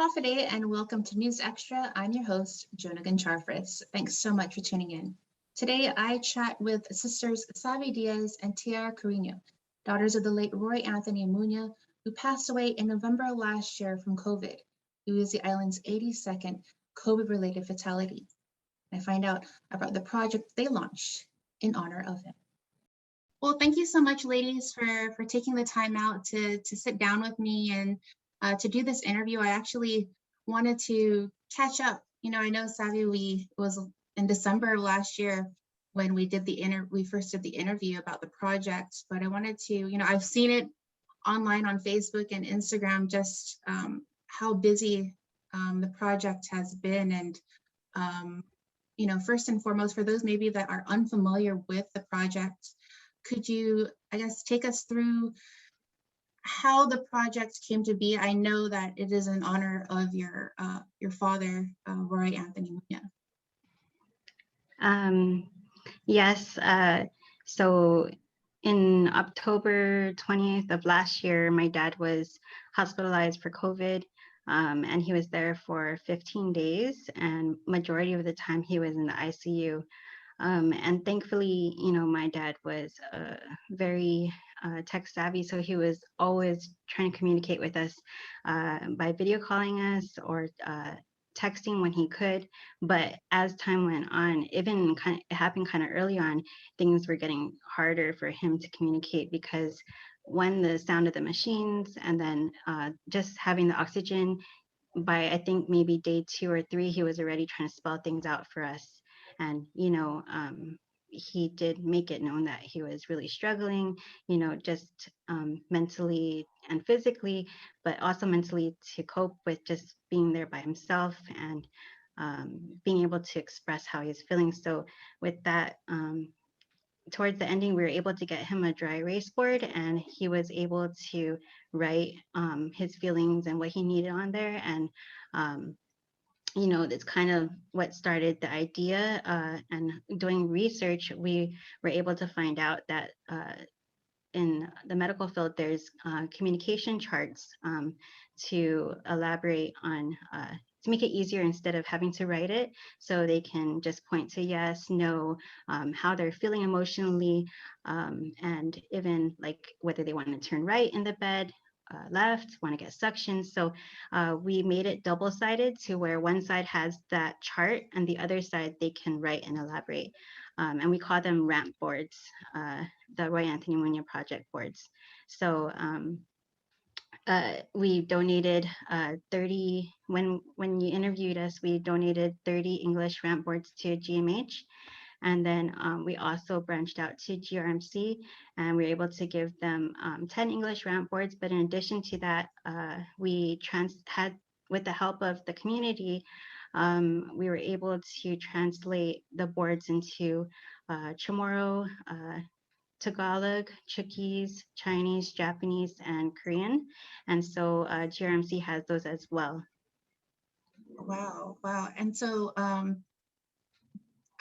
Coffee Day and welcome to News Extra. I'm your host, Joan Charfauros. Thanks so much for tuning in. Today, I chat with sisters Savi Diaz and Tiara Carino, daughters of the late Roy Anthony Amuña, who passed away in November of last year from COVID. He was the island's 82nd COVID-related fatality. I find out about the project they launched in honor of him. Well, thank you so much, ladies, for taking the time out to sit down with me and to do this interview. I actually wanted to catch up. I know, Savi, it was in December of last year when we first did the interview about the project, but I wanted to, I've seen it online on Facebook and Instagram, just how busy the project has been. And, first and foremost, for those maybe that are unfamiliar with the project, could you, I guess, take us through how the project came to be? I know that it is in honor of your father, Roy Anthony Amuña. Yes. So in October 20th of last year, my dad was hospitalized for COVID, and he was there for 15 days, and majority of the time he was in the ICU. And thankfully, my dad was very tech savvy, so he was always trying to communicate with us by video calling us or texting when he could. But as time went on, it happened kind of early on, things were getting harder for him to communicate because when the sound of the machines and then just having the oxygen, by I think maybe day 2 or 3, he was already trying to spell things out for us. And, he did make it known that he was really struggling, just mentally and physically, but also mentally to cope with just being there by himself and being able to express how he's feeling. So with that, towards the ending, we were able to get him a dry erase board, and he was able to write his feelings and what he needed on there. And that's kind of what started the idea. And doing research, we were able to find out that in the medical field, there's communication charts to elaborate on, to make it easier instead of having to write it. So they can just point to yes, no, how they're feeling emotionally, and even like whether they want to turn right in the bed, left, want to get suction. So we made it double-sided to where one side has that chart and the other side they can write and elaborate. And we call them ramp boards, the Roy Anthony Amuña project boards. So we donated 30, when you interviewed us, we donated 30 English ramp boards to GMH. And then we also branched out to GRMC, and we were able to give them 10 English ramp boards. But in addition to that, we had, with the help of the community, we were able to translate the boards into Chamorro, Tagalog, Chuukese, Chinese, Japanese, and Korean. And so GRMC has those as well. Wow. And so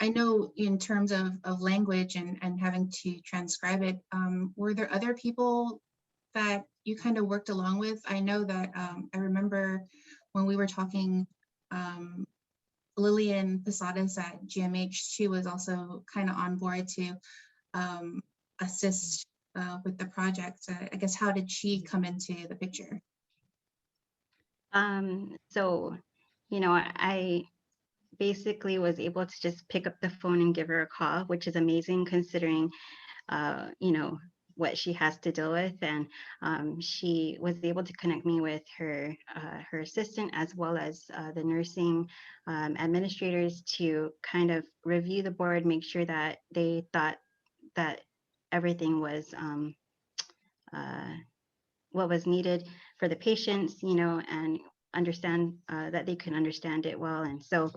I know in terms of language and having to transcribe it, were there other people that you kind of worked along with? I know that I remember when we were talking, Lillian Posadas at GMH, she was also kind of on board to assist with the project. I guess, how did she come into the picture? So, I basically was able to just pick up the phone and give her a call, which is amazing considering, what she has to deal with. And she was able to connect me with her assistant, as well as the nursing administrators, to kind of review the board, make sure that they thought that everything was what was needed for the patients, and understand that they can understand it well. And so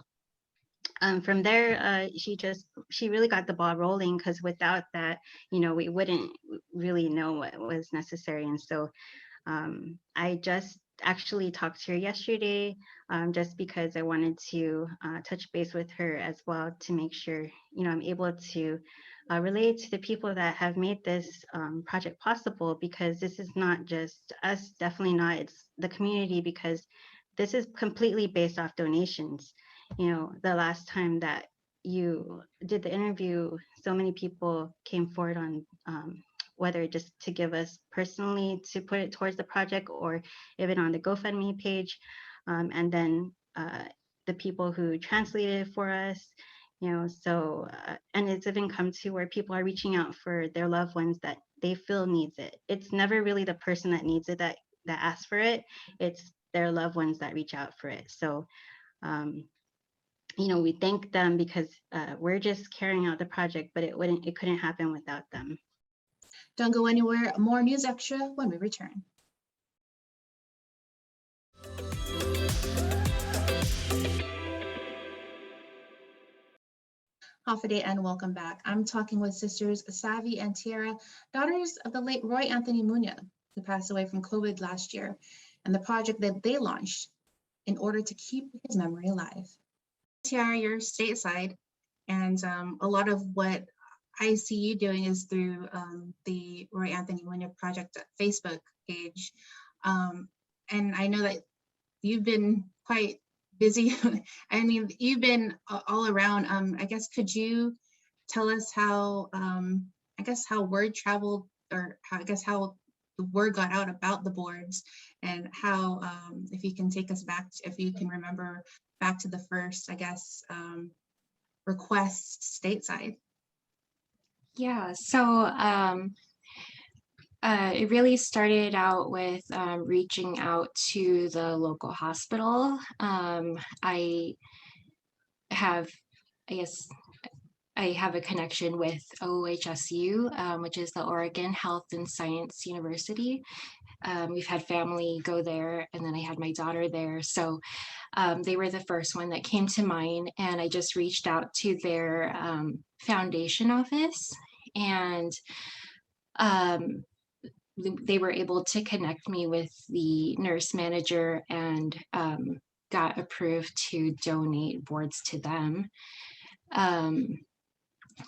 from there, she really got the ball rolling, because without that, we wouldn't really know what was necessary. And so I just actually talked to her yesterday, just because I wanted to touch base with her as well, to make sure, I'm able to relate to the people that have made this project possible, because this is not just us, definitely not, it's the community, because this is completely based off donations. You know, the last time that you did the interview, so many people came forward on whether just to give us personally to put it towards the project or even on the GoFundMe page. And then the people who translated for us, you know, so, and it's even come to where people are reaching out for their loved ones that they feel needs it. It's never really the person that needs it that asks for it. It's their loved ones that reach out for it. So, you know, we thank them because we're just carrying out the project, but it couldn't happen without them. Don't go anywhere. More News Extra when we return. Hafaday and welcome back. I'm talking with sisters Savi and Tiara, daughters of the late Roy Anthony Muñoz, who passed away from COVID last year, and the project that they launched in order to keep his memory alive. Tiara, you're stateside, and a lot of what I see you doing is through the Roy Anthony Muñoz Project Facebook page. And I know that you've been quite busy. I mean, you've been all around. I guess, could you tell us how, I guess, how word traveled, or how, I guess, how the word got out about the boards, and how, if you can take us back, if you can remember back to the first, I guess, request stateside. Yeah, so it really started out with reaching out to the local hospital. I have, I guess, I have a connection with OHSU, which is the Oregon Health and Science University. We've had family go there, and then I had my daughter there. So they were the first one that came to mind, and I just reached out to their foundation office, and they were able to connect me with the nurse manager, and got approved to donate boards to them.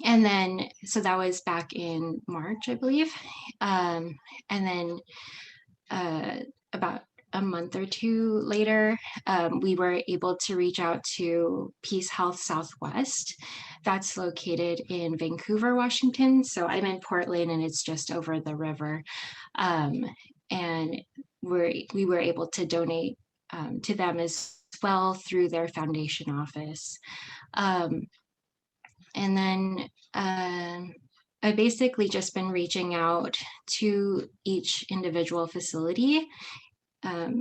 And then, so that was back in March, I believe. And then about a month or two later, we were able to reach out to Peace Health Southwest. That's located in Vancouver, Washington. So I'm in Portland, and it's just over the river. And we were able to donate to them as well through their foundation office. And then I've basically just been reaching out to each individual facility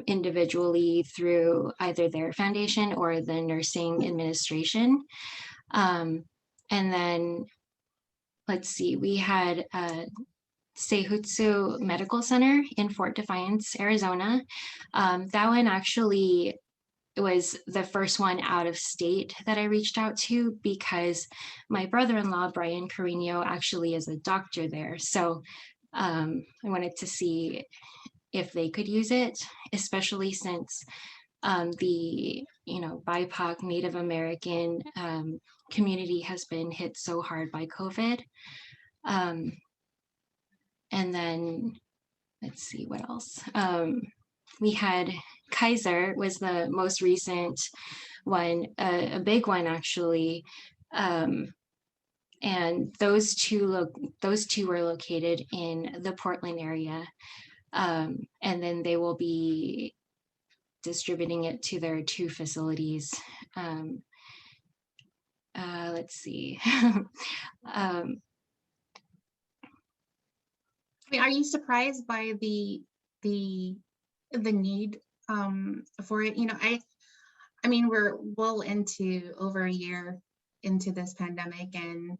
individually through either their foundation or the nursing administration. And then, let's see, we had Seihutsu Medical Center in Fort Defiance, Arizona. That one actually was the first one out of state that I reached out to, because my brother-in-law, Brian Carino, actually is a doctor there. So I wanted to see if they could use it, especially since the BIPOC Native American community has been hit so hard by COVID. And then, let's see what else. We had Kaiser was the most recent one, a big one actually. And those two were located in the Portland area. And then they will be distributing it to their 2 facilities. Let's see. I mean, are you surprised by the need for it? You know, I mean, we're well into over a year into this pandemic, and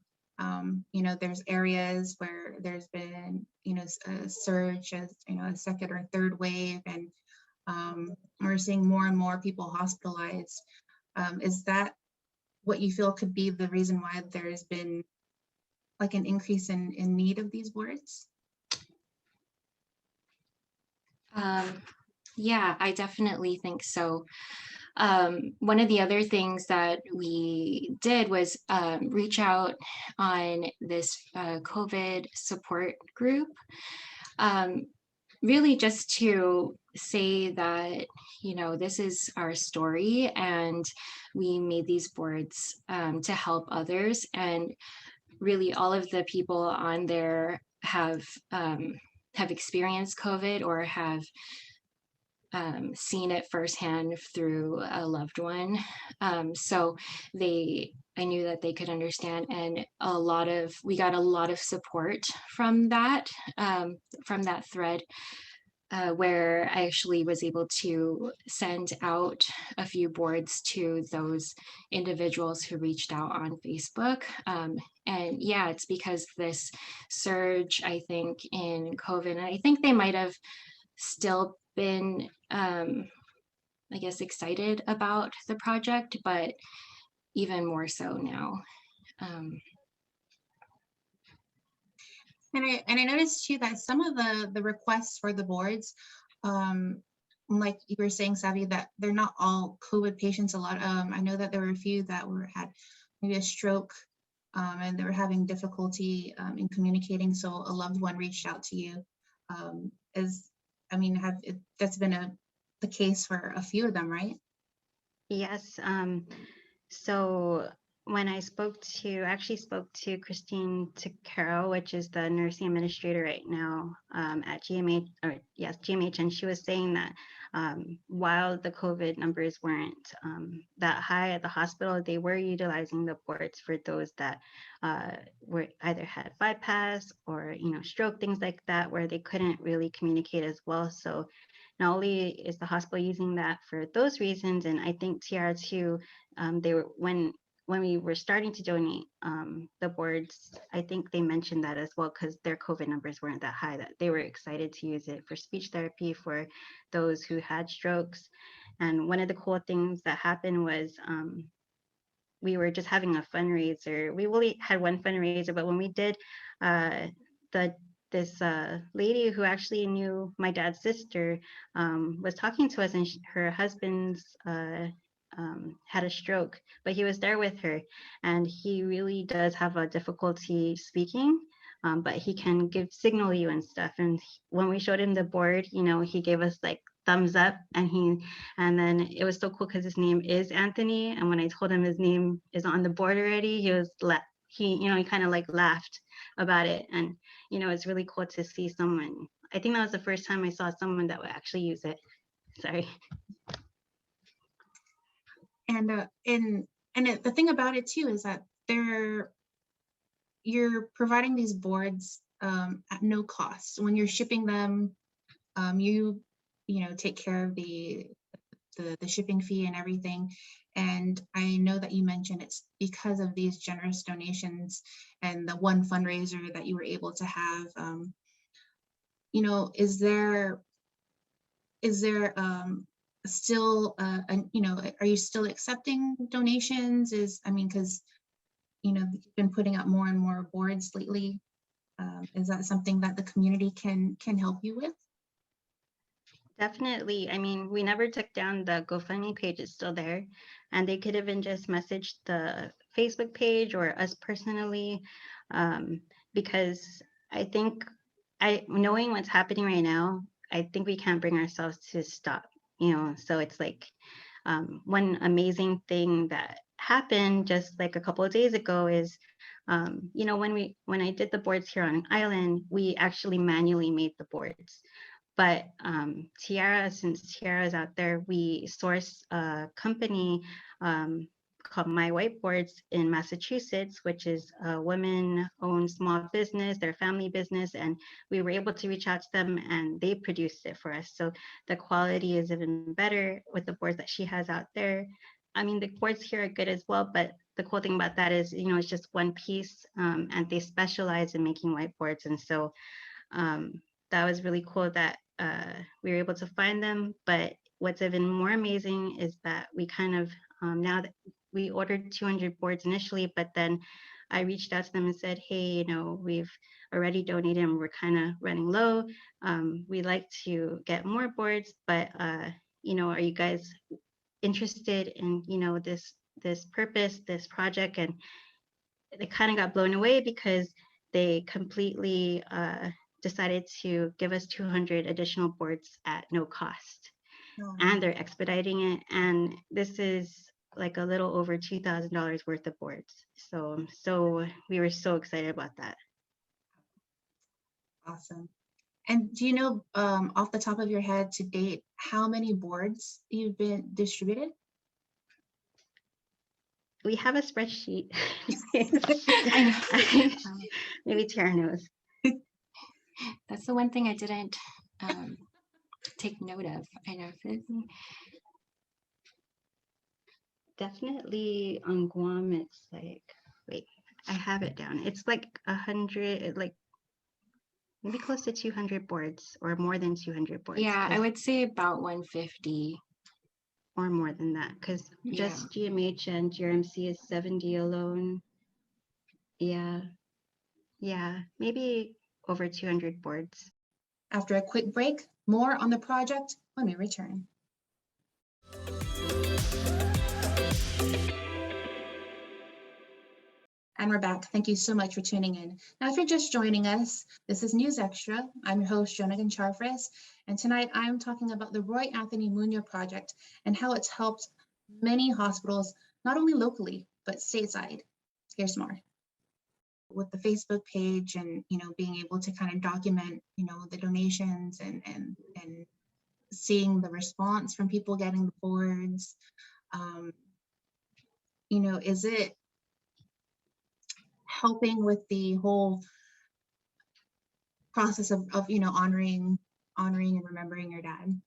you know, there's areas where there's been, you know, a surge, as you know, a second or third wave, and we're seeing more and more people hospitalized. Is that what you feel could be the reason why there's been like an increase in need of these boards? Yeah, I definitely think so. One of the other things that we did was reach out on this COVID support group. really just to say that, you know, this is our story and we made these boards to help others. And really all of the people on there have experienced COVID or have seen it firsthand through a loved one. So I knew that they could understand, and we got a lot of support from that thread, where I actually was able to send out a few boards to those individuals who reached out on Facebook. And yeah, it's because this surge, I think, in COVID, and I think they might have still been, I guess, excited about the project, but even more so now. And I noticed too that some of the requests for the boards, like you were saying, Savi, that they're not all COVID patients. A lot, I know that there were a few that had maybe a stroke, and they were having difficulty in communicating. So a loved one reached out to you. That's been the case for a few of them, right? Yes. So when I actually spoke to Christine Takaro, which is the nursing administrator right now at GMH, and she was saying that while the COVID numbers weren't that high at the hospital, they were utilizing the boards for those that were either had bypass or stroke, things like that, where they couldn't really communicate as well. So not only is the hospital using that for those reasons, and I think Tiara too, they were when we were starting to donate the boards, I think they mentioned that as well, because their COVID numbers weren't that high, that they were excited to use it for speech therapy for those who had strokes. And one of the cool things that happened was we were just having a fundraiser. We only had one fundraiser, but when we did this lady who actually knew my dad's sister was talking to us, and her husband's had a stroke, but he was there with her, and he really does have a difficulty speaking, but he can signal you and stuff. And when we showed him the board, he gave us like thumbs up, and then it was so cool because his name is Anthony, and when I told him his name is on the board already, he kind of like laughed about it. And it's really cool to see someone. I think that was the first time I saw someone that would actually use it. Sorry. And the thing about it too is that you're providing these boards at no cost. When you're shipping them, you take care of the shipping fee and everything. And I know that you mentioned it's because of these generous donations and the one fundraiser that you were able to have. Is there still are you still accepting donations? Because you've been putting out more and more boards lately. Is that something that the community can help you with? Definitely. I mean, we never took down the GoFundMe page. It's still there. And they could even just message the Facebook page or us personally, because I think knowing what's happening right now, I think we can't bring ourselves to stop, so it's like one amazing thing that happened just like a couple of days ago is, when I did the boards here on island, we actually manually made the boards. But Tiara, since Tiara is out there, we source a company called My Whiteboards in Massachusetts, which is a women-owned small business, their family business, and we were able to reach out to them, and they produced it for us. So the quality is even better with the boards that she has out there. I mean, the boards here are good as well, but the cool thing about that is, it's just one piece, and they specialize in making whiteboards, and so that was really cool that we were able to find them. But what's even more amazing is that we kind of, now that we ordered 200 boards initially, but then I reached out to them and said, hey, we've already donated and we're kind of running low. We'd like to get more boards, but, are you guys interested in, this purpose, this project? And they kind of got blown away because they completely decided to give us 200 additional boards at no cost. Oh, And they're expediting it. And this is like a little over $2,000 worth of boards. So we were so excited about that. awesome. And do you know off the top of your head to date how many boards you've been distributed? We have a spreadsheet. I know. Maybe Tiara knows. That's the one thing I didn't take note of. I know. Definitely on Guam, it's like, wait, I have it down. It's like 100, like maybe close to 200 boards or more than 200 boards. Yeah, I would say about 150. Or more than that, because just GMH and GRMC is 70 alone. Yeah, maybe over 200 boards. After a quick break, more on the project when we return. And we're back. Thank you so much for tuning in. Now, if you're just joining us, this is News Extra. I'm your host, Joan Charfauros, and tonight I'm talking about the Roy Anthony Munoz project and how it's helped many hospitals, not only locally, but stateside. Here's more. With the Facebook page and, being able to kind of document, the donations and seeing the response from people getting the boards, is it helping with the whole process of honoring and remembering your dad?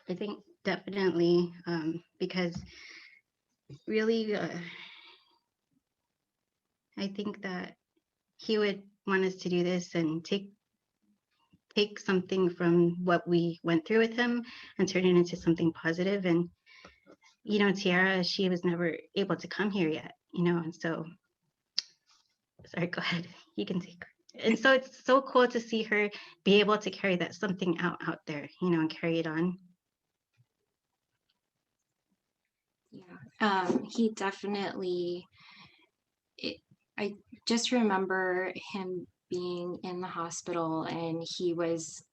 I think definitely, because really, I think that he would want us to do this and take something from what we went through with him and turn it into something positive. And Tiara, she was never able to come here yet, and so, sorry, go ahead, you can take her. And so it's so cool to see her be able to carry that something out there, and carry it on. Yeah, he definitely, I just remember him being in the hospital, and he was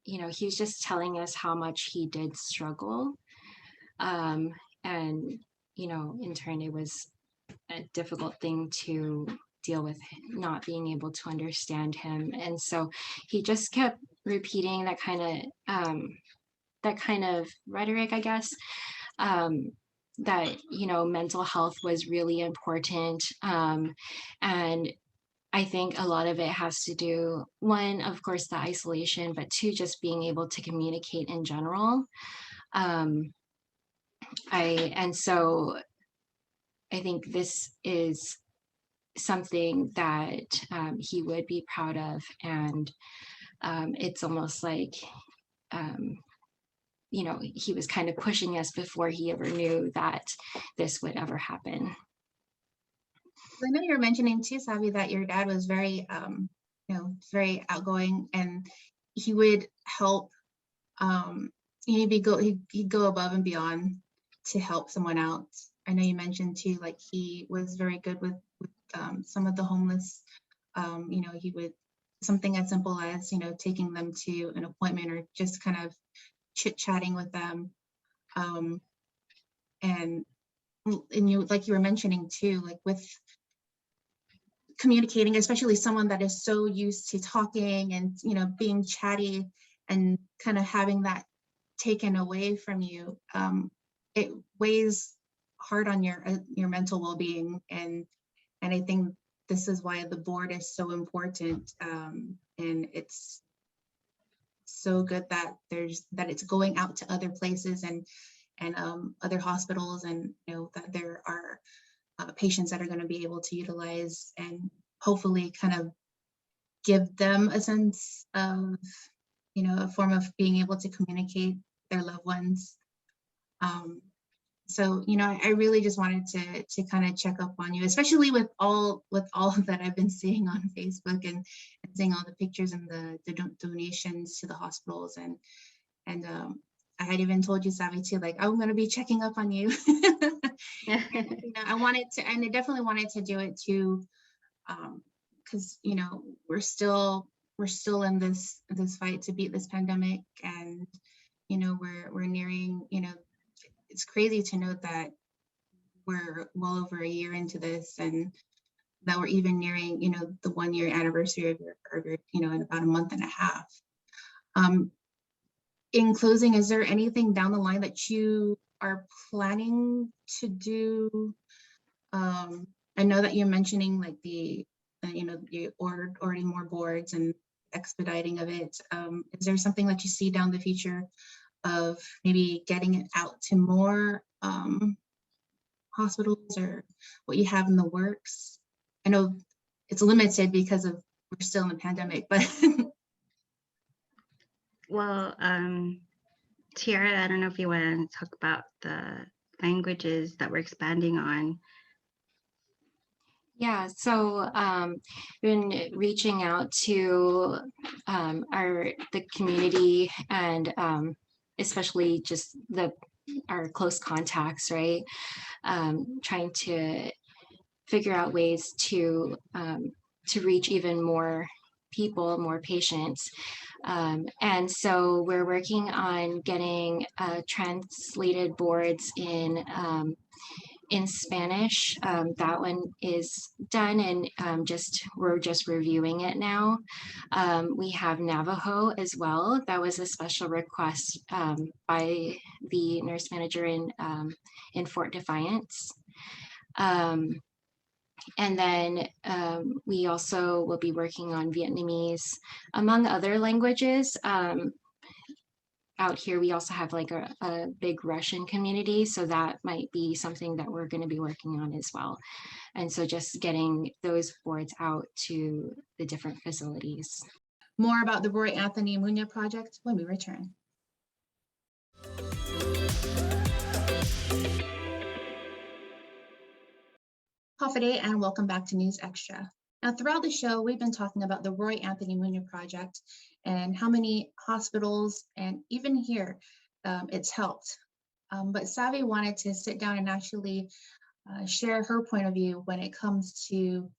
just telling us how much he did struggle. And, in turn, it was a difficult thing to deal with, not being able to understand him. And so he just kept repeating that kind of rhetoric, I guess, that, mental health was really important. And I think a lot of it has to do, one, of course, the isolation, but two, just being able to communicate in general. So I think this is something that he would be proud of. And it's almost like, he was kind of pushing us before he ever knew that this would ever happen. I know you were mentioning too, Savi, that your dad was very, very outgoing, and he would help. He'd go above and beyond to help someone out. I know you mentioned too, like he was very good with some of the homeless. He would something as simple as taking them to an appointment or just kind of chit-chatting with them, and you, like you were mentioning too, like with communicating, especially someone that is so used to talking and being chatty, and kind of having that taken away from you, it weighs hard on your mental well-being. And I think this is why the board is so important, and it's so good that it's going out to other places and other hospitals, and that there are patients that are going to be able to utilize and hopefully kind of give them a sense of a form of being able to communicate their loved ones. So I really just wanted to kind of check up on you, especially with all that I've been seeing on Facebook and seeing all the pictures and the donations to the hospitals, and I had even told you, Savi, too, like I'm going to be checking up on you. I wanted to, and I definitely wanted to do it to because we're still in this fight to beat this pandemic, and we're nearing, it's crazy to note that we're well over a year into this, and that we're even nearing, the 1-year anniversary of your in about a month and a half. In closing, is there anything down the line that you are planning to do? I know that you're mentioning like you ordering more boards and expediting of it. Is there something that you see down the future of maybe getting it out to more hospitals, or what you have in the works? I know it's limited because we're still in the pandemic, but Well, Tiara, I don't know if you want to talk about the languages that we're expanding on. Yeah, so been reaching out to the community, and especially just our close contacts, right? Trying to figure out ways to reach even more people, more patients. And so we're working on getting translated boards in Spanish. That one is done, and we're just reviewing it now. We have Navajo as well. That was a special request by the nurse manager in Fort Defiance. And then we also will be working on Vietnamese, among other languages. Out here, we also have like a big Russian community, so that might be something that we're going to be working on as well. And so just getting those boards out to the different facilities. more about the Roy Anthony Muñoz project when we return. Day, and welcome back to News Extra. Now, throughout the show, we've been talking about the Roy Anthony Muñoz project and how many hospitals and even here it's helped. But Savi wanted to sit down and actually share her point of view when it comes to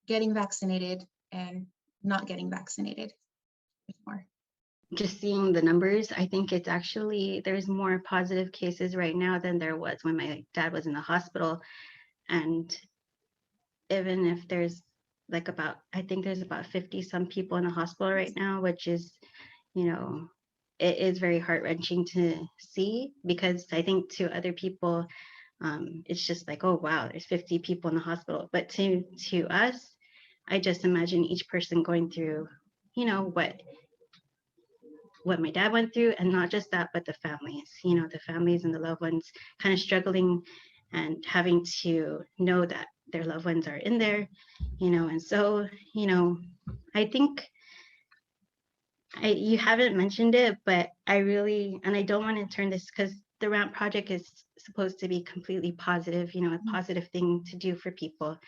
getting vaccinated and not getting vaccinated. There's more. Just seeing the numbers, I think it's actually, there's more positive cases right now than there was when my dad was in the hospital. And even if there's like I think there's about 50 some people in the hospital right now, which is, it is very heart-wrenching to see, because I think to other people, it's just like, oh, wow, there's 50 people in the hospital. But to us, I just imagine each person going through, what my dad went through, and not just that, but the families and the loved ones kind of struggling and having to know that their loved ones are in there, and so, I think you haven't mentioned it, but I really, and I don't want to turn this, because the RAMP project is supposed to be completely positive, a positive thing to do for people.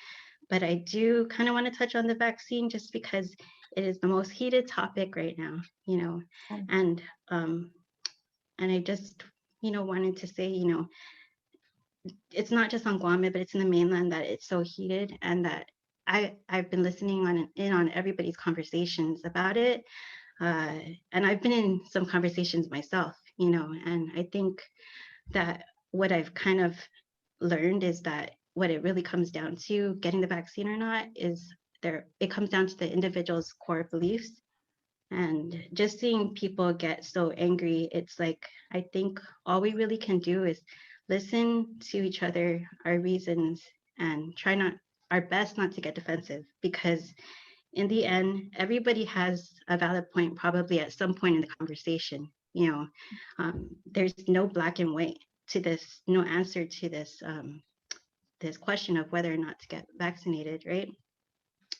But I do kind of want to touch on the vaccine, just because it is the most heated topic right now, and I just, wanted to say, it's not just on Guam, but it's in the mainland that it's so heated, and that I've been listening in on everybody's conversations about it. And I've been in some conversations myself, and I think that what I've kind of learned is that what it really comes down to, getting the vaccine or not, is it comes down to the individual's core beliefs. And just seeing people get so angry, it's like, I think all we really can do is listen to each other, our reasons, and try our best not to get defensive, because in the end, everybody has a valid point probably at some point in the conversation. There's no black and white to this, no answer to this this question of whether or not to get vaccinated, right?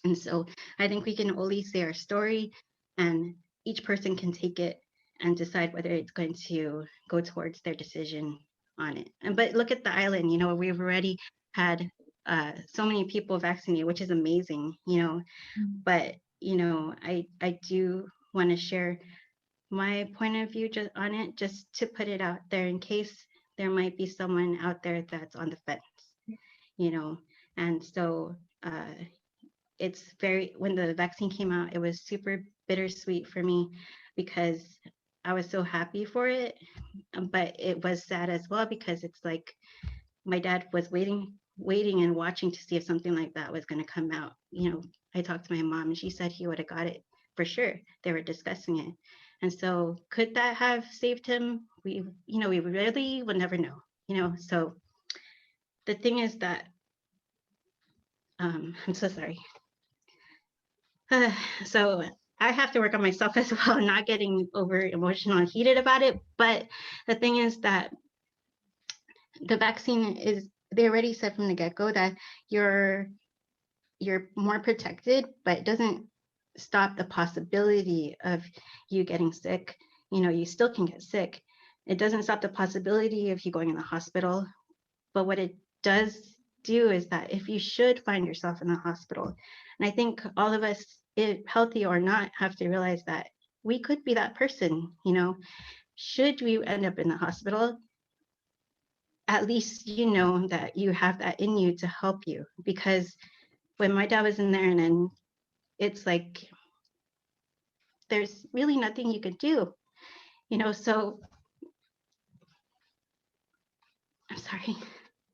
And so I think we can only say our story, and each person can take it and decide whether it's going to go towards their decision on it. But look at the island, we've already had so many people vaccinated, which is amazing, but I do want to share my point of view just on it, just to put it out there in case there might be someone out there that's on the fence, and so it's very, when the vaccine came out, it was super bittersweet for me because I was so happy for it. But it was sad as well because it's like my dad was waiting and watching to see if something like that was going to come out. I talked to my mom and she said he would have got it for sure. They were discussing it. And so could that have saved him? We really will never know, So the thing is that, I'm so sorry. So I have to work on myself as well, not getting over emotional and heated about it. But the thing is that the vaccine they already said from the get-go that you're more protected, but it doesn't stop the possibility of you getting sick. You still can get sick. It doesn't stop the possibility of you going in the hospital. But what it does do is that if you should find yourself in the hospital, and I think all of us, healthy or not, have to realize that we could be that person, should we end up in the hospital, at least you know that you have that in you to help you. Because when my dad was in there, and then it's like there's really nothing you could do, so I'm sorry,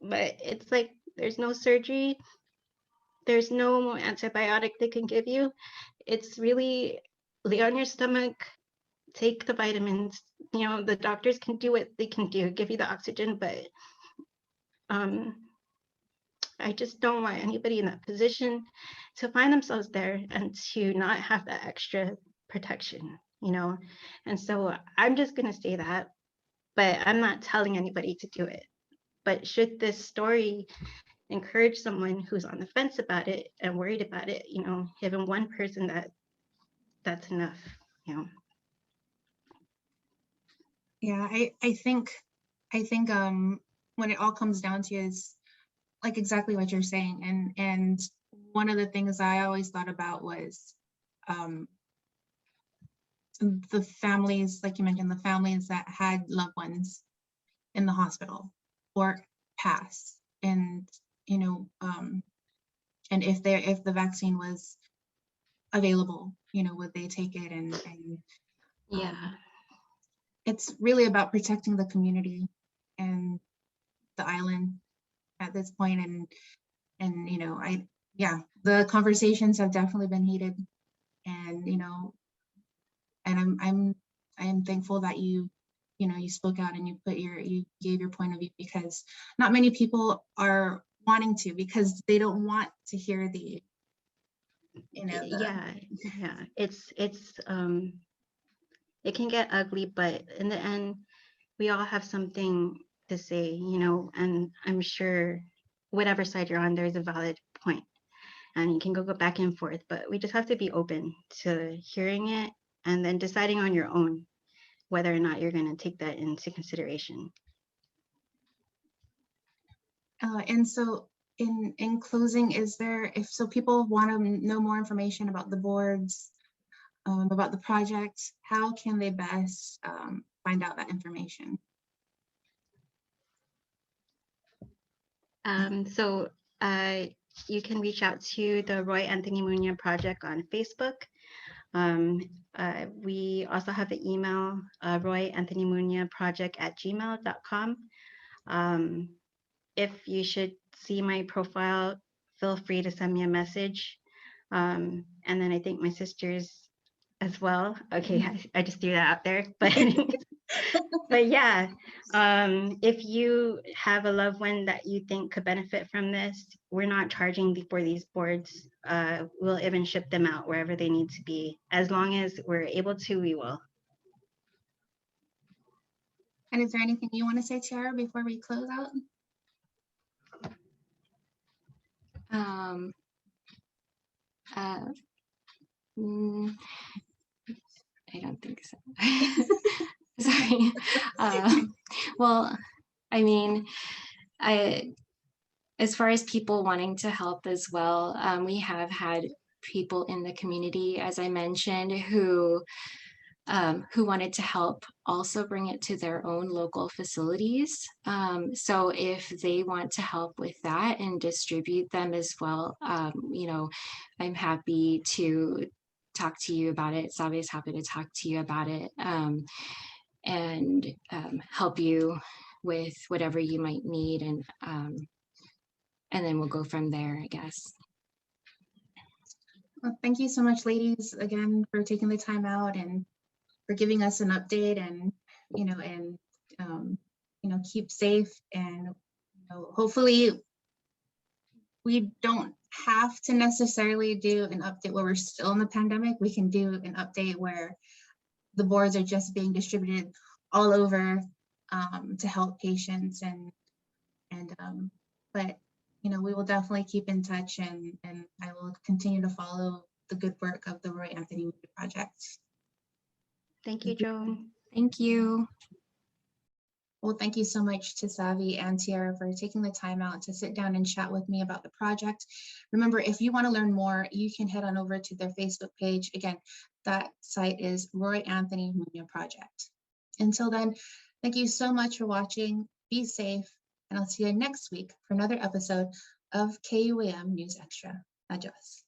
but it's like there's no surgery, there's no antibiotic they can give you. It's really lay on your stomach, take the vitamins. The doctors can do what they can do, give you the oxygen, but I just don't want anybody in that position to find themselves there and to not have that extra protection, And so I'm just going to say that, but I'm not telling anybody to do it. But should this story encourage someone who's on the fence about it and worried about it, even one person, that's enough, Yeah, I think when it all comes down to is like exactly what you're saying. And one of the things I always thought about was the families, like you mentioned, the families that had loved ones in the hospital or passed. And and if the vaccine was available, would they take it? And yeah. It's really about protecting the community and the island at this point. And the conversations have definitely been heated, and and I am thankful that you spoke out and you gave your point of view, because not many people are wanting to, because they don't want to hear the yeah it's it can get ugly, but in the end we all have something to say, and I'm sure whatever side you're on, there's a valid point and you can go back and forth, but we just have to be open to hearing it and then deciding on your own whether or not you're going to take that into consideration. And so in closing, if people want to know more information about the boards, about the project, how can they best find out that information? So you can reach out to the Roy Anthony Munya Project on Facebook. We also have the email, royanthonymuniaproject@gmail.com. If you should see my profile, feel free to send me a message. And then I think my sisters as well. Okay, I just threw that out there. But yeah, if you have a loved one that you think could benefit from this, we're not charging for these boards. We'll even ship them out wherever they need to be. As long as we're able to, we will. And is there anything you want to say, Tiara, before we close out? I don't think so. Sorry. Well, I mean, as far as people wanting to help as well, we have had people in the community, as I mentioned, who who wanted to help also bring it to their own local facilities. So if they want to help with that and distribute them as well, I'm happy to talk to you about it. Savi is happy to talk to you about it, and help you with whatever you might need, and then we'll go from there, I guess. Well, thank you so much, ladies, again, for taking the time out and for giving us an update, and keep safe, and hopefully we don't have to necessarily do an update where we're still in the pandemic. We can do an update where the boards are just being distributed all over to help patients, but we will definitely keep in touch, and I will continue to follow the good work of the Roy Anthony Media Project. Thank you, Joan. Thank you. Well, thank you so much to Savi and Tiara for taking the time out to sit down and chat with me about the project. Remember, if you want to learn more, you can head on over to their Facebook page. Again, that site is Roy Anthony Media Project. Until then, thank you so much for watching. Be safe, and I'll see you next week for another episode of KUAM News Extra. Adios.